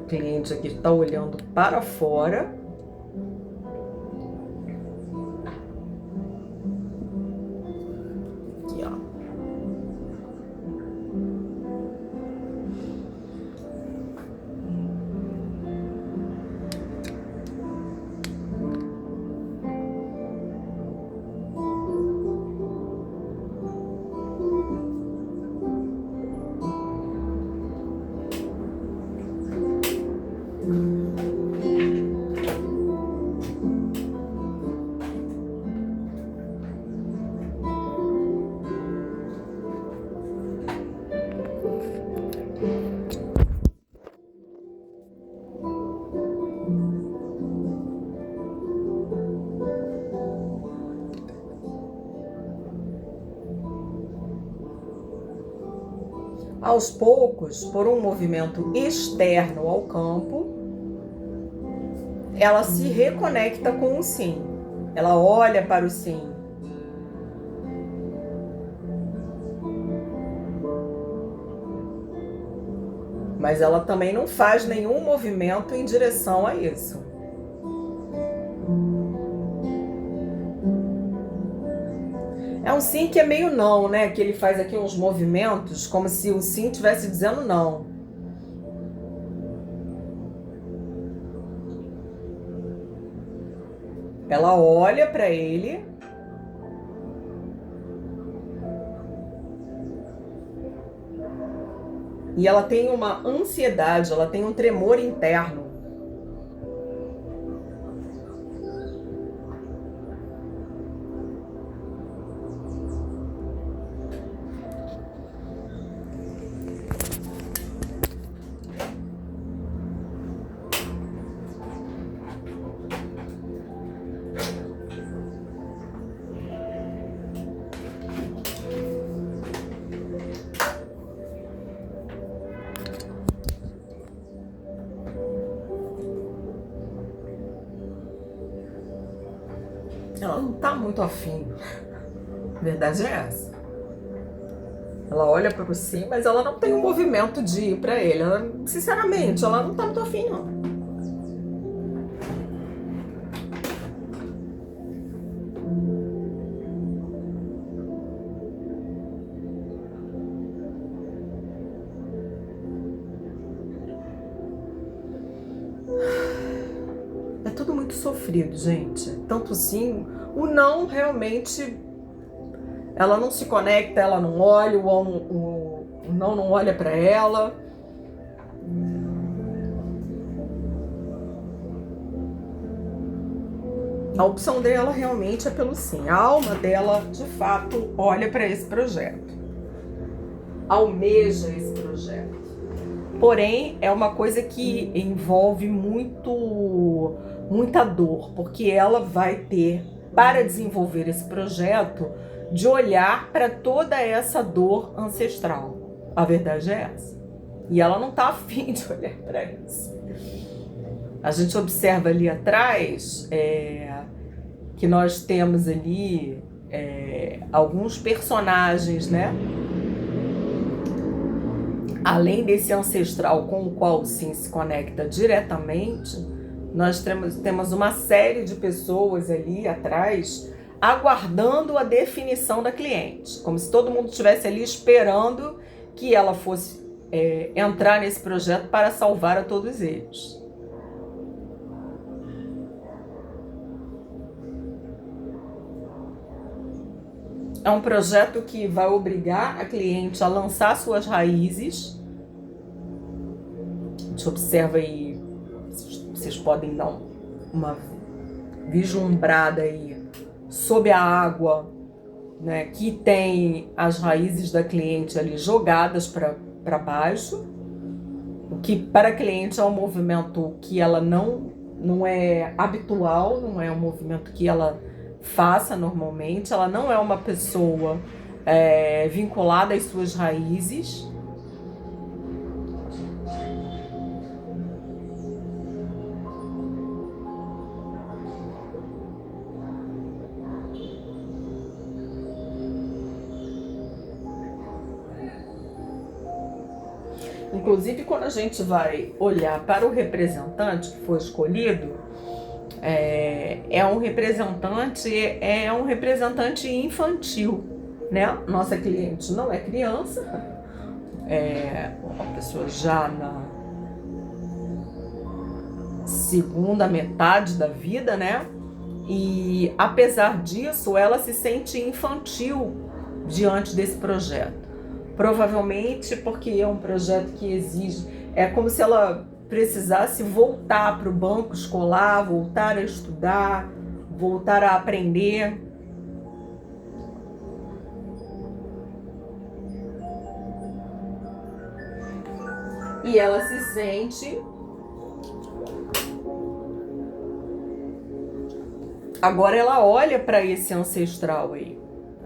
cliente aqui está olhando para fora. Aqui, ó. Aos poucos, por um movimento externo ao campo, ela se reconecta com o sim. Ela olha para o sim. Mas ela também não faz nenhum movimento em direção a isso. É um sim que é meio não, né? Que ele faz aqui uns movimentos como se o sim estivesse dizendo não. Ela olha para ele. E ela tem uma ansiedade, ela tem um tremor interno. Ela não tá muito afim. A verdade é essa. Ela olha para si, mas ela não tem um movimento de ir para ele. Ela, sinceramente, ela não tá muito afim, não. É tudo muito sofrido, gente. Tanto sim, o não realmente, ela não se conecta, ela não olha, o não olha para ela. A opção dela realmente é pelo sim. A alma dela, de fato, olha para esse projeto. Almeja esse projeto. Porém, é uma coisa que envolve muita dor, porque ela vai ter, para desenvolver esse projeto, de olhar para toda essa dor ancestral. A verdade é essa. E ela não está afim de olhar para isso. A gente observa ali atrás que nós temos ali alguns personagens, né? Além desse ancestral com o qual o sim se conecta diretamente, nós temos uma série de pessoas ali atrás aguardando a definição da cliente, como se todo mundo estivesse ali esperando que ela fosse entrar nesse projeto para salvar a todos eles. É um projeto que vai obrigar a cliente a lançar suas raízes. A gente observa aí, vocês podem dar uma vislumbrada aí sob a água, né, que tem as raízes da cliente ali jogadas para baixo, o que para a cliente é um movimento que ela não é habitual, não é um movimento que ela faça normalmente. Ela não é uma pessoa vinculada às suas raízes. Inclusive, quando a gente vai olhar para o representante que foi escolhido, é um representante infantil, né? Nossa cliente não é criança, é uma pessoa já na segunda metade da vida, né? E apesar disso, ela se sente infantil diante desse projeto. Provavelmente porque é um projeto que exige, é como se ela precisasse voltar para o banco escolar, voltar a estudar, voltar a aprender. E ela se sente... Agora ela olha para esse ancestral aí.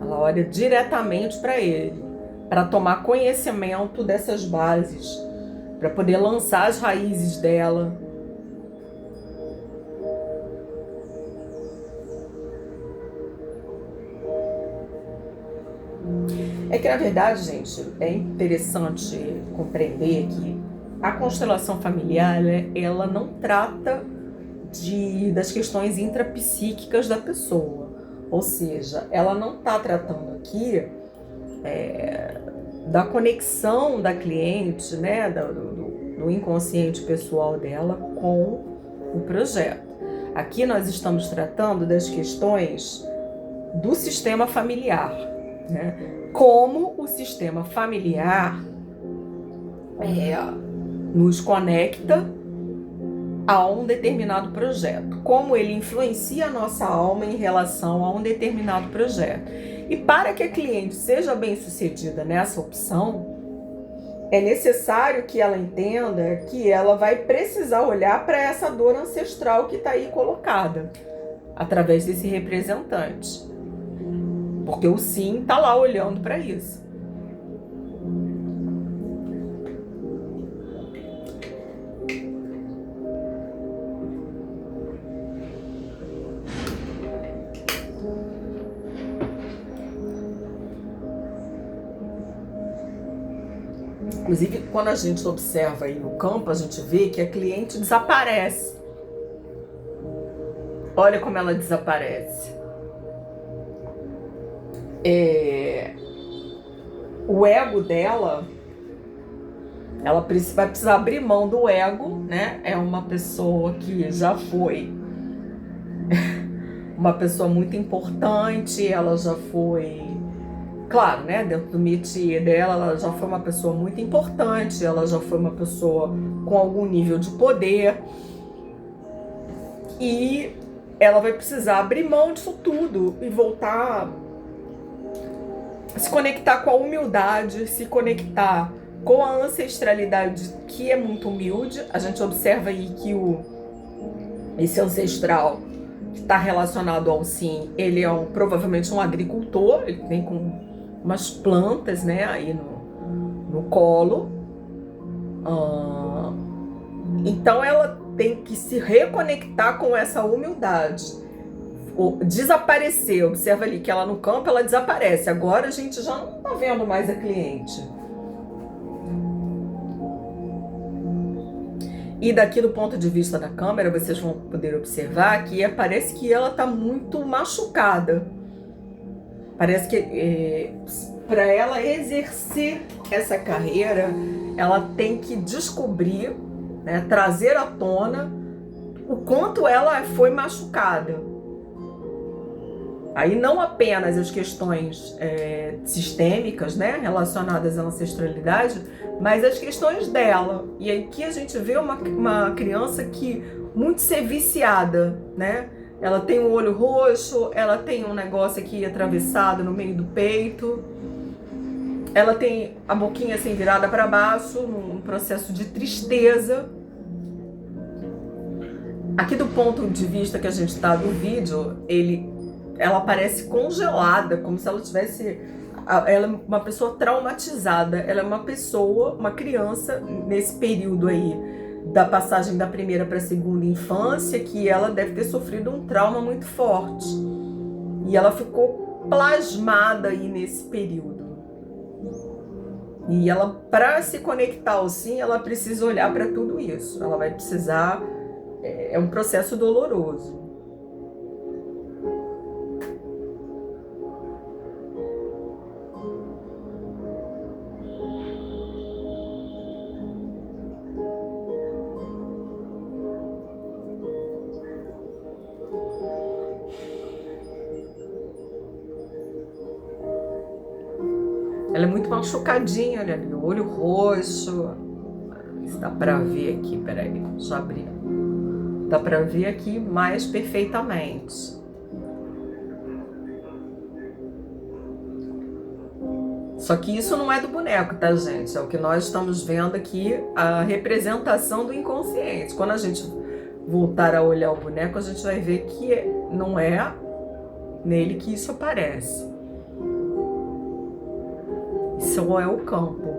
Ela olha diretamente para ele, para tomar conhecimento dessas bases, para poder lançar as raízes dela. É que, na verdade, gente, é interessante compreender que a constelação familiar, ela não trata das questões intrapsíquicas da pessoa. Ou seja, ela não está tratando aqui da conexão da cliente, né, do inconsciente pessoal dela com o projeto. Aqui nós estamos tratando das questões do sistema familiar, né? Como o sistema familiar nos conecta a um determinado projeto, como ele influencia a nossa alma em relação a um determinado projeto. E para que a cliente seja bem-sucedida nessa opção, é necessário que ela entenda que ela vai precisar olhar para essa dor ancestral que está aí colocada, através desse representante. Porque o sim está lá olhando para isso. Inclusive, quando a gente observa aí no campo, a gente vê que a cliente desaparece. Olha como ela desaparece. O ego dela, ela vai precisar abrir mão do ego, né? É uma pessoa que já foi uma pessoa muito importante, ela já foi... Claro, né, dentro do métier dela, ela já foi uma pessoa muito importante, ela já foi uma pessoa com algum nível de poder. E ela vai precisar abrir mão disso tudo e voltar a se conectar com a humildade, se conectar com a ancestralidade, que é muito humilde. A gente observa aí que esse ancestral que está relacionado ao sim, ele é provavelmente um agricultor, ele vem com umas plantas, né, aí no colo. Então ela tem que se reconectar com essa humildade. Desaparecer, observa ali que ela no campo, ela desaparece. Agora a gente já não está vendo mais a cliente. E daqui do ponto de vista da câmera, vocês vão poder observar que parece que ela está muito machucada. Parece que para ela exercer essa carreira, ela tem que descobrir, né, trazer à tona o quanto ela foi machucada. Aí não apenas as questões sistêmicas, né, relacionadas à ancestralidade, mas as questões dela. E aí que a gente vê uma criança que muito ser viciada, né? Ela tem um olho roxo, ela tem um negócio aqui atravessado no meio do peito, ela tem a boquinha assim virada para baixo, num processo de tristeza. Aqui do ponto de vista que a gente está do vídeo, ela parece congelada, como se ela tivesse... Ela é uma pessoa traumatizada, ela é uma criança nesse período aí, da passagem da primeira para a segunda infância, que ela deve ter sofrido um trauma muito forte. E ela ficou plasmada aí nesse período. E ela, para se conectar ao sim, ela precisa olhar para tudo isso. Ela vai precisar. É um processo doloroso. Ela é muito machucadinha, olha ali, o olho roxo. Dá pra ver aqui, peraí, deixa eu abrir. Dá pra ver aqui mais perfeitamente. Só que isso não é do boneco, tá, gente? É o que nós estamos vendo aqui, a representação do inconsciente. Quando a gente voltar a olhar o boneco, a gente vai ver que não é nele que isso aparece. Isso é o campo.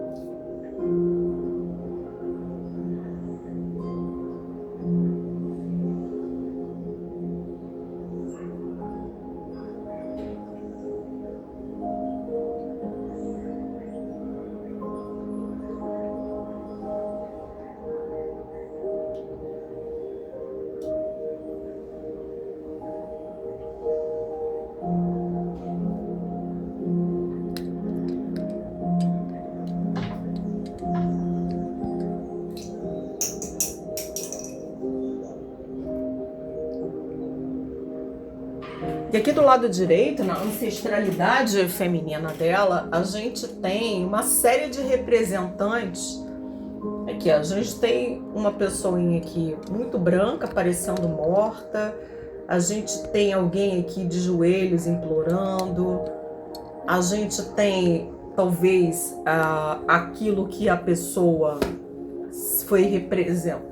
E aqui do lado direito, na ancestralidade feminina dela, a gente tem uma série de representantes. Aqui a gente tem uma pessoinha aqui muito branca, parecendo morta. A gente tem alguém aqui de joelhos implorando. A gente tem, talvez, aquilo que a pessoa foi representando.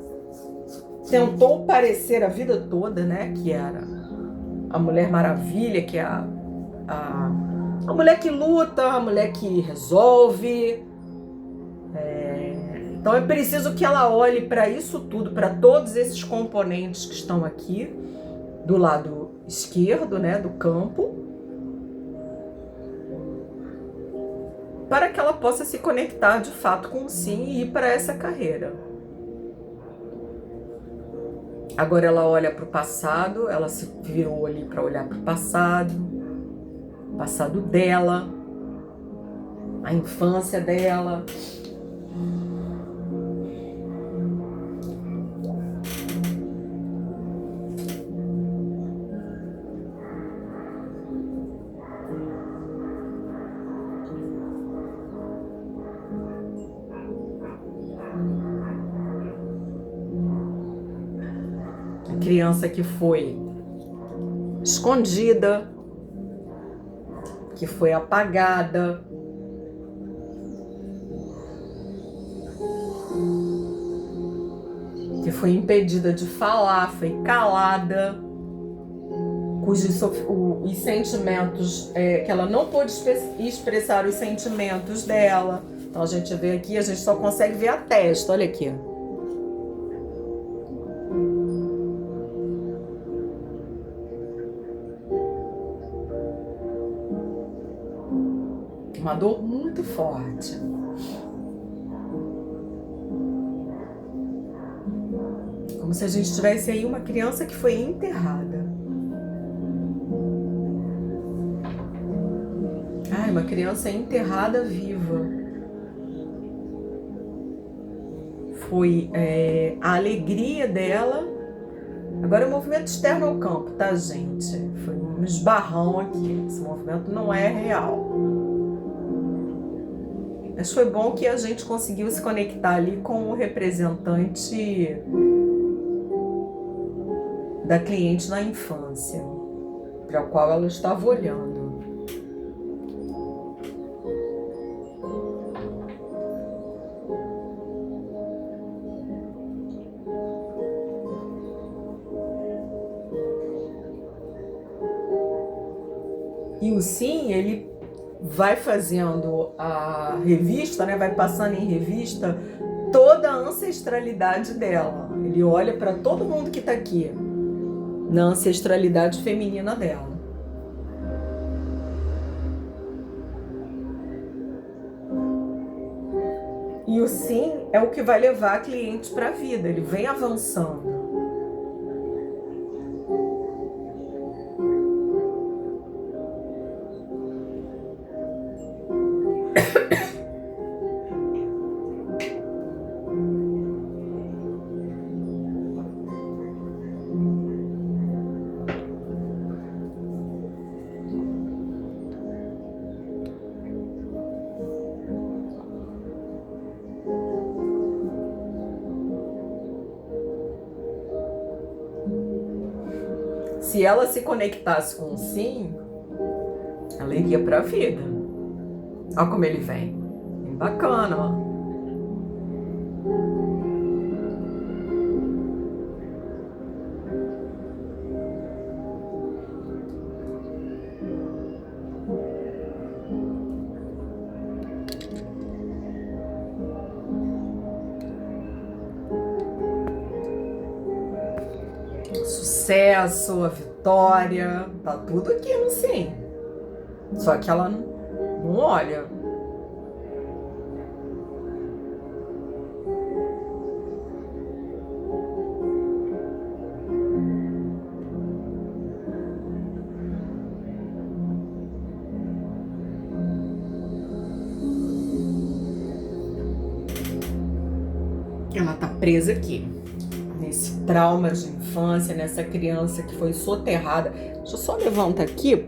Tentou parecer a vida toda, né? Que era a Mulher Maravilha, que é a mulher que luta, a mulher que resolve. Então é preciso que ela olhe para isso tudo, para todos esses componentes que estão aqui do lado esquerdo, né, do campo, para que ela possa se conectar de fato com o sim e ir para essa carreira. Agora ela olha para o passado, ela se virou ali para olhar para o passado dela, a infância dela. Criança que foi escondida, que foi apagada, que foi impedida de falar, foi calada, cujos os sentimentos, que ela não pôde expressar os sentimentos dela. Então a gente vê aqui, a gente só consegue ver a testa, olha aqui. Uma dor muito forte. Como se a gente tivesse aí uma criança que foi enterrada. Uma criança enterrada viva. Foi a alegria dela. Agora o movimento externo ao campo, tá, gente? Foi um esbarrão aqui. Esse movimento não é real. Mas foi bom que a gente conseguiu se conectar ali com o representante da cliente na infância, para o qual ela estava olhando. E o sim, ele vai fazendo a revista, né? Vai passando em revista toda a ancestralidade dela. Ele olha para todo mundo que está aqui, na ancestralidade feminina dela. E o sim é o que vai levar a cliente para a vida, ele vem avançando. Se ela se conectasse com o sim, ela iria para a vida. Olha como ele vem. Bem bacana, ó. Sucesso, a vitória, tá tudo aqui no sim. Só que ela não olha. Ela tá presa aqui, nesse trauma de infância, nessa criança que foi soterrada. Deixa eu só levantar aqui.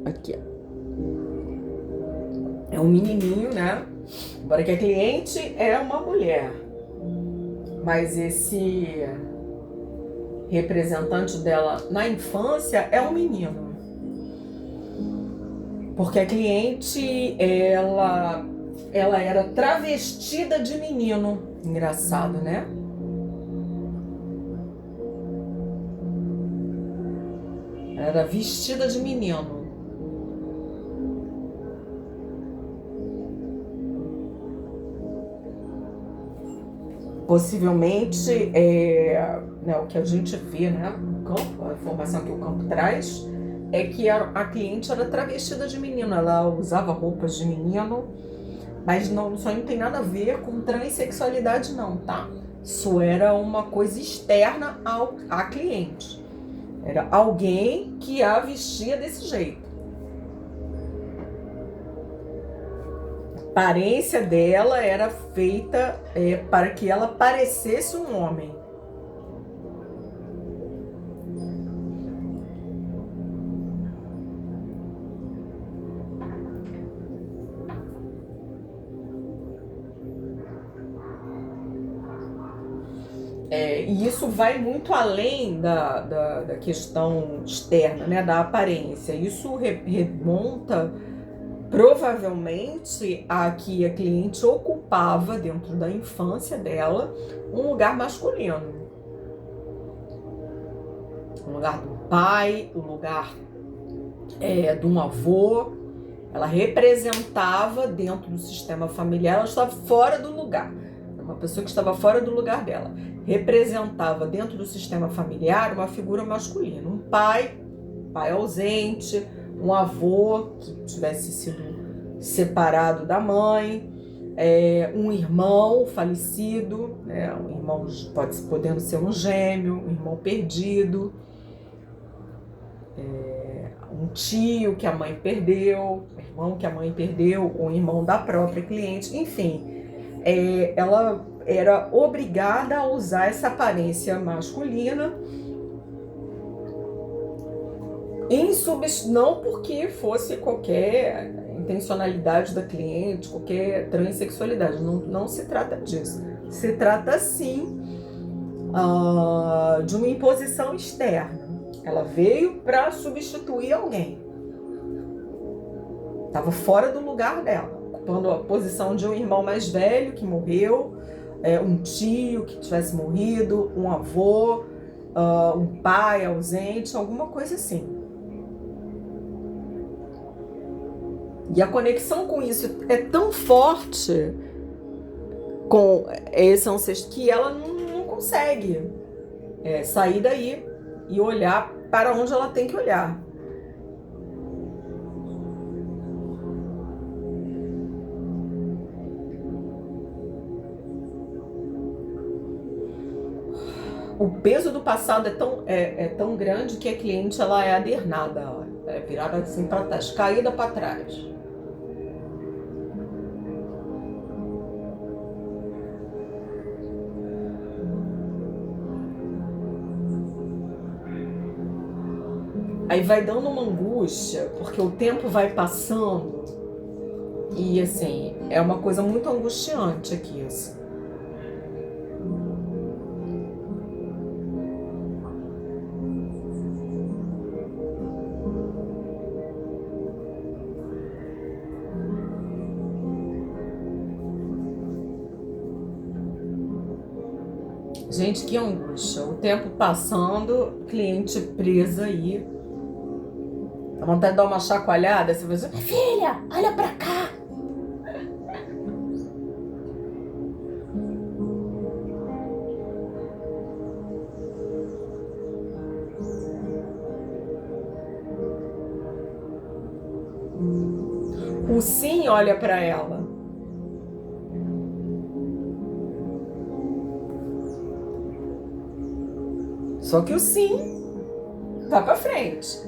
Aqui, ó. É um menininho, né? Embora que a cliente é uma mulher. Mas esse representante dela na infância é um menino. Porque a cliente, ela era travestida de menino. Engraçado, né? Ela era vestida de menino. Possivelmente, né, o que a gente vê, né, no campo, a informação que o campo traz, é que a cliente era travestida de menino, ela usava roupas de menino, mas isso aí não tem nada a ver com transexualidade não, tá? Isso era uma coisa externa à cliente. Era alguém que a vestia desse jeito. A aparência dela era feita para que ela parecesse um homem. E isso vai muito além da questão externa, né, da aparência. Isso remonta provavelmente a que a cliente ocupava dentro da infância dela um lugar masculino. O lugar do pai, o lugar de um avô. Ela representava dentro do sistema familiar, ela estava fora do lugar. Uma pessoa que estava fora do lugar dela. Representava dentro do sistema familiar uma figura masculina. Um pai ausente, um avô que tivesse sido separado da mãe, um irmão falecido, né? Um irmão podendo ser um gêmeo, um irmão perdido, um tio que a mãe perdeu, um irmão que a mãe perdeu, um irmão da própria cliente, enfim. Ela era obrigada a usar essa aparência masculina, não porque fosse qualquer intencionalidade da cliente, qualquer transexualidade, não se trata disso. Se trata sim de uma imposição externa. Ela veio para substituir alguém. Estava fora do lugar dela, ocupando a posição de um irmão mais velho que morreu, um tio que tivesse morrido, um avô, um pai ausente, alguma coisa assim. E a conexão com isso é tão forte com esse ancestro que ela não consegue sair daí e olhar para onde ela tem que olhar. O peso do passado é tão grande que a cliente ela é adernada, ela é virada assim para trás, caída para trás. Aí vai dando uma angústia, porque o tempo vai passando e assim, é uma coisa muito angustiante aqui isso. Gente, que angústia. O tempo passando, cliente presa aí. Dá vontade de dar uma chacoalhada. Você vai dizer, filha, olha pra cá. O sim olha pra ela. Só que o sim vai pra frente.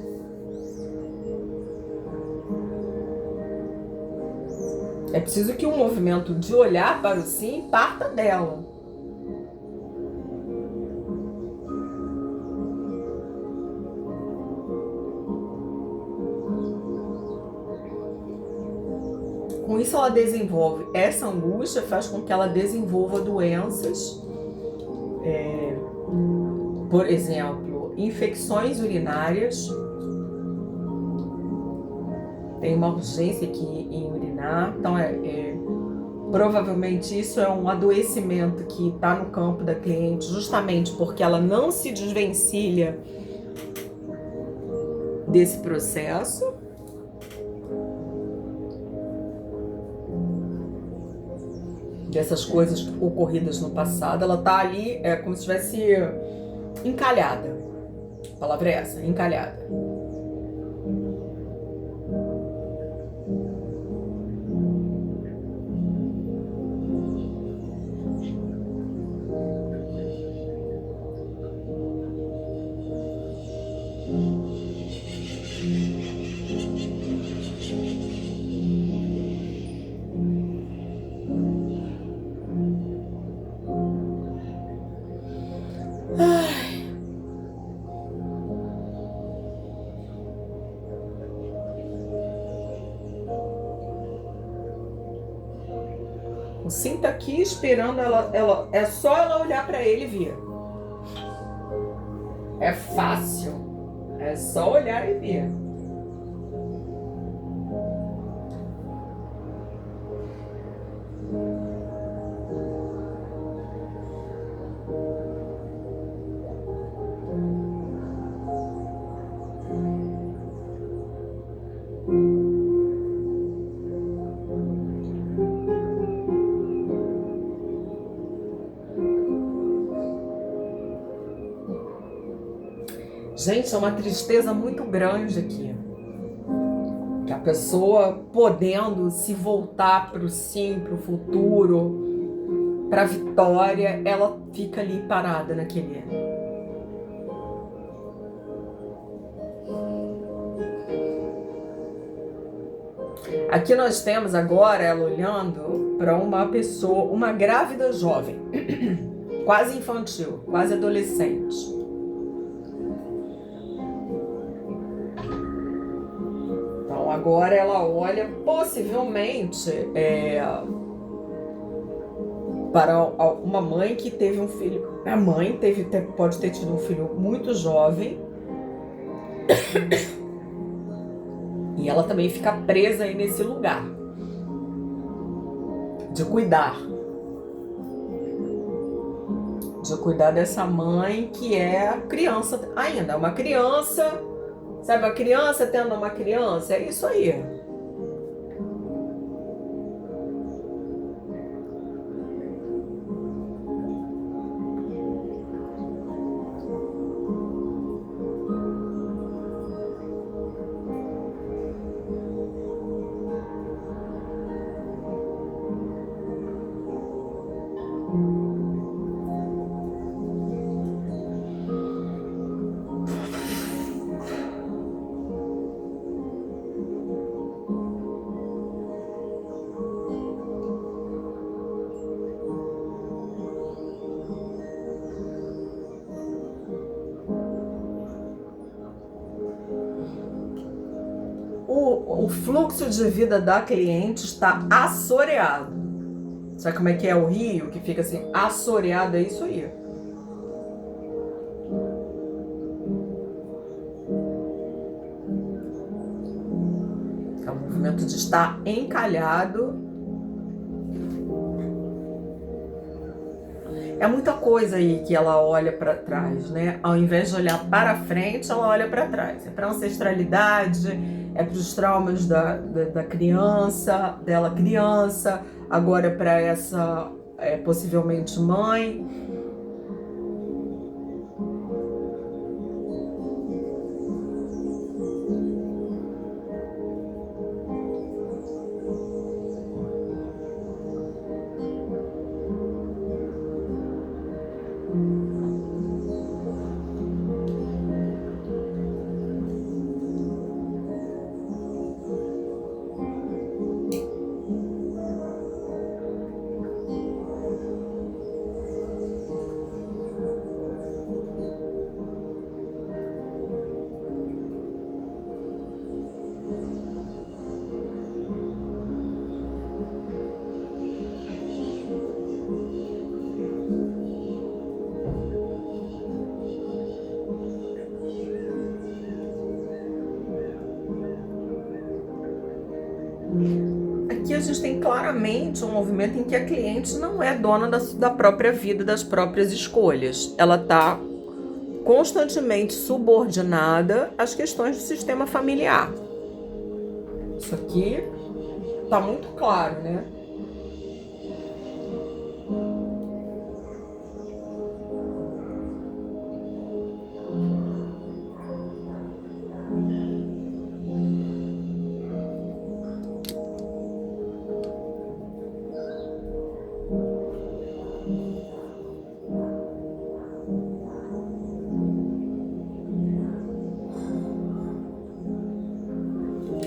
É preciso que o movimento de olhar para o sim parta dela. Com isso ela desenvolve, essa angústia faz com que ela desenvolva doenças, por exemplo, infecções urinárias. Tem uma urgência aqui em urinar, então provavelmente isso é um adoecimento que está no campo da cliente, justamente porque ela não se desvencilha desse processo. Dessas coisas ocorridas no passado, ela tá ali como se estivesse encalhada. A palavra é essa, encalhada. O sim tá aqui esperando é só ela olhar para ele e ver. É fácil. É só olhar e ver. Gente, é uma tristeza muito grande aqui. Que a pessoa podendo se voltar para o sim, para o futuro, para a vitória, ela fica ali parada naquele. Aqui nós temos agora ela olhando para uma pessoa, uma grávida jovem, quase infantil, quase adolescente. Agora ela olha possivelmente para uma mãe que teve um filho. A mãe pode ter tido um filho muito jovem. E ela também fica presa aí nesse lugar de cuidar. De cuidar dessa mãe que é criança ainda. Uma criança. Sabe, a criança tendo uma criança, é isso aí. o fluxo de vida da cliente está assoreado. Sabe como é que é o rio, que fica assim, assoreado? É isso aí. É o movimento de estar encalhado. É muita coisa aí que ela olha para trás, né? Ao invés de olhar para frente, ela olha para trás. É para a ancestralidade, é para os traumas da criança, dela criança, agora para essa possivelmente mãe. Aqui a gente tem claramente um movimento em que a cliente não é dona da própria vida, das próprias escolhas. Ela está constantemente subordinada às questões do sistema familiar. Isso aqui está muito claro, né?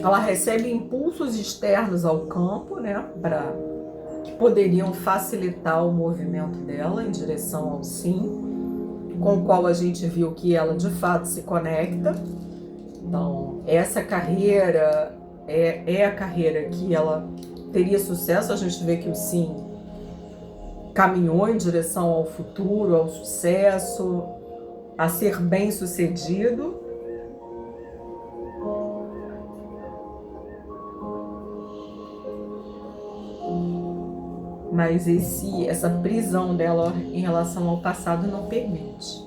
Ela recebe impulsos externos ao campo, né, que poderiam facilitar o movimento dela em direção ao sim, com o qual a gente viu que ela de fato se conecta. Então, essa carreira é a carreira que ela teria sucesso. A gente vê que o sim caminhou em direção ao futuro, ao sucesso, a ser bem-sucedido. Mas essa prisão dela em relação ao passado não permite.